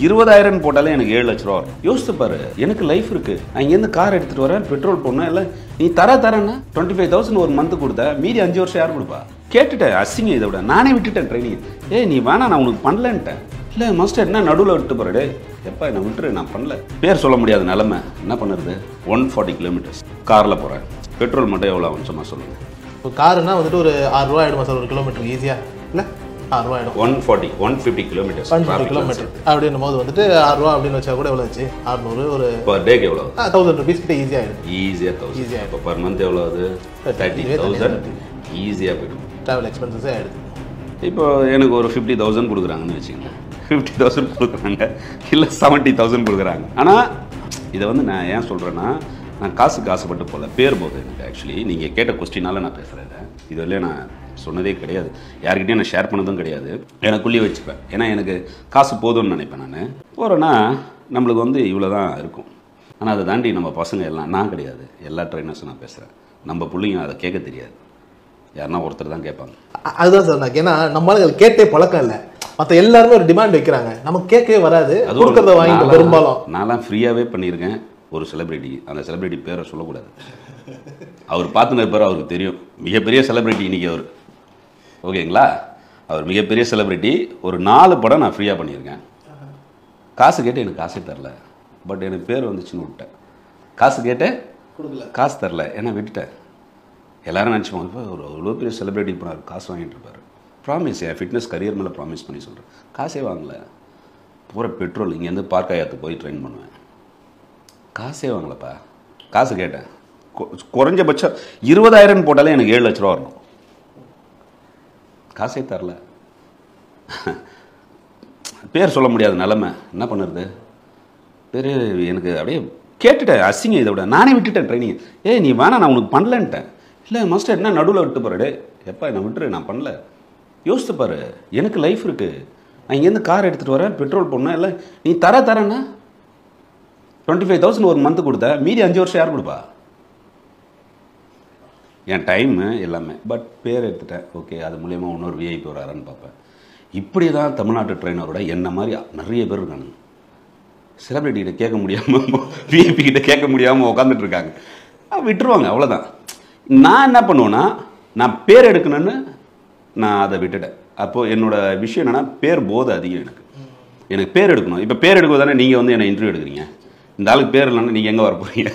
20,000 போட்டாலே எனக்கு 7 லட்ச ரூபா வரும். யோசித்து பாரு, எனக்கு லைஃப் இருக்கு. நான் இங்கேருந்து கார் எடுத்துட்டு வரேன், பெட்ரோல் போடணும், இல்லை நீ தரேன்னா 25,000 ஒரு மந்த் கொடுத்த, மீதி 5 வருஷம் யார் கொடுப்பா? கேட்டுட்டேன், அசிங்க இதை விட நானே விட்டுட்டேன் ட்ரைனிங். நீ வேணா, நான் உனக்கு பண்ணலன்ட்டேன். இல்லை மாஸ்டர் என்ன நடுவில் விட்டு போறே, எப்பா என்ன விட்டுரு, நான் பண்ணல. பேர் சொல்ல முடியாத நிலைமை, என்ன பண்ணுறது? 140 கிலோமீட்டர்ஸ் காரில் போகிறேன். பெட்ரோல் மட்டும் எவ்வளோ ஆகும் சும்மா சொல்லுங்க. இப்போ காருன்னா வந்துட்டு ஒரு 6 ரூபா ஆகிடுமா சார் ஒரு கிலோமீட்டருக்கு? ஈஸியாக இல்லை 6 ரூபா ஆகிடும். 150 கிலோமீட்டர்ஸ். 150 கிலோமீட்டர் அப்படின்னும் போது வந்துட்டு 6 ரூபா அப்படின்னு வச்சா கூட எவ்வளோ ஆச்சு? 600 ஒரு பர் டேக்கு எவ்வளோ? 1000 ருபீஸ் கிட்ட ஈஸியாக ஆகிடும். ஈஸியாக 1000. இப்போ பர் மந்த் எவ்வளோ ஆகுது? 30,000 ஈஸியாக போய்டும். ட்ராவல் எக்ஸ்பென்சஸே ஆகிடுது. இப்போ எனக்கு ஒரு 50,000 கொடுக்குறாங்கன்னு வச்சுக்கோங்க. 50,000 கொடுக்குறாங்க, இல்லை 70,000 கொடுக்குறாங்க. ஆனால் இதை வந்து நான் ஏன் சொல்கிறேன்னா, நான் காசுக்கு ஆசைப்பட்டு போகல, பேர் போகுது எனக்கு. ஆக்சுவலி நீங்கள் கேட்ட கொஸ்டினால நான் பேசுகிறேன். இது வரையிலே நான் சொன்னதே கிடையாது, யார்கிட்டையும் நான் ஷேர் பண்ணதும் கிடையாது. எனக்குள்ளேயே வச்சுப்பேன். ஏன்னா எனக்கு காசு போதும்னு நினைப்பேன். நான் போகிறேன்னா நம்மளுக்கு வந்து இவ்வளோ தான் இருக்கும். ஆனால் அதை தாண்டி நம்ம பசங்க எல்லாம், நான் கிடையாது, எல்லா ட்ரைனர்ஸும் நான் பேசுகிறேன். நம்ம பிள்ளைங்க அதை கேட்க தெரியாது, யாருன்னா ஒருத்தர் தான் கேட்பாங்க. அதுதான் சார் நான், ஏன்னா நம்மளால கேட்டே பழக்கம் இல்லை. மற்ற எல்லாருமே ஒரு டிமாண்ட் வைக்கிறாங்க, நமக்கு கேட்கவே வராது, கொடுக்கறத வாங்கி பெரும்பாலும். நான்லாம் ஃப்ரீயாகவே பண்ணியிருக்கேன் ஒரு செலிபிரிட்டி. அந்த செலிபிரிட்டி பேரை சொல்லக்கூடாது, அவர் பார்த்துன்னு இருப்பார், அவருக்கு தெரியும். மிகப்பெரிய செலிபிரிட்டி இன்றைக்கி அவர், ஓகேங்களா? அவர் மிகப்பெரிய செலிபிரிட்டி. ஒரு 4 படம் நான் ஃப்ரீயாக பண்ணியிருக்கேன். காசு கேட்டு எனக்கு காசே தரல, பட் எனக்கு பேர் வந்துச்சுன்னு விட்டேன். காசு கேட்டேன், காசு தரல, ஏன்னா விட்டுட்டேன். எல்லோரும் நினச்சிப்பாங்க, இப்போ ஒரு அவ்வளோ பெரிய செலிபிரிட்டி போனார், காசு வாங்கிட்டு இருப்பார். ப்ராமிஸ், என் ஃபிட்னஸ் கரியர் மேலே ப்ராமிஸ் பண்ணி சொல்கிறேன். காசே வாங்கலை. பூரா பெட்ரோல் இங்கேருந்து பார்க்காயாத்து போய் ட்ரெயின் பண்ணுவேன். காசே வாங்கலப்பா. காசு கேட்டேன், குறைஞ்சபட்சம் 20,000 போட்டாலே எனக்கு 7 லட்ச ரூபா வரணும். காசே தரல. பேர் சொல்ல முடியாத நிலைமை, என்ன பண்ணுறது? பேர் எனக்கு அப்படியே கேட்டுட்டேன், அசிங்க இதை விட நானே விட்டுட்டேன் ட்ரைனிங். நீ வேணா, நான் உனக்கு பண்ணலன்ட்டேன். இல்லை மாஸ்டர் என்ன நடுவில் விட்டு போறே, எப்பா என்ன விட்டுரு, நான் பண்ணல. யோசித்து பாரு, எனக்கு லைஃப் இருக்குது. நான் இங்கேருந்து கார் எடுத்துகிட்டு வரேன், பெட்ரோல் போடணும், இல்லை நீ தரேன்னா 25,000 ஒரு மந்த் கொடுத்த, மீதி 5 வருஷம் யார் கொடுப்பா? என் டைமு எல்லாமே. பட் பேர் எடுத்துட்டேன், ஓகே. அது மூலயமா இன்னொரு விஐபி வரான்னு பார்ப்பேன். இப்படி தான் தமிழ்நாட்டு ட்ரெயினரோட என்ன மாதிரி நிறைய பேர் இருக்காங்க. செலிபிரிட்டிகிட்ட கேட்க முடியாமல், விஐபி கிட்ட கேட்க முடியாமல் உட்காந்துட்டு இருக்காங்க. விட்டுருவாங்க, அவ்வளோதான். நான் என்ன பண்ணுவேன்னா, நான் பேர் எடுக்கணும்னு நான் அதை விட்டுட்டேன். அப்போது என்னோடய விஷயம் என்னென்னா, பேர் போதை அதிகம். எனக்கு பேர் எடுக்கணும். இப்போ பேர் எடுக்க தானே நீங்கள் வந்து என்னை இன்டர்வியூ எடுக்கிறீங்க. இந்த ஆளுக்கு பேர் இல்லைன்னா நீங்கள் எங்கே வர போகிறீங்க?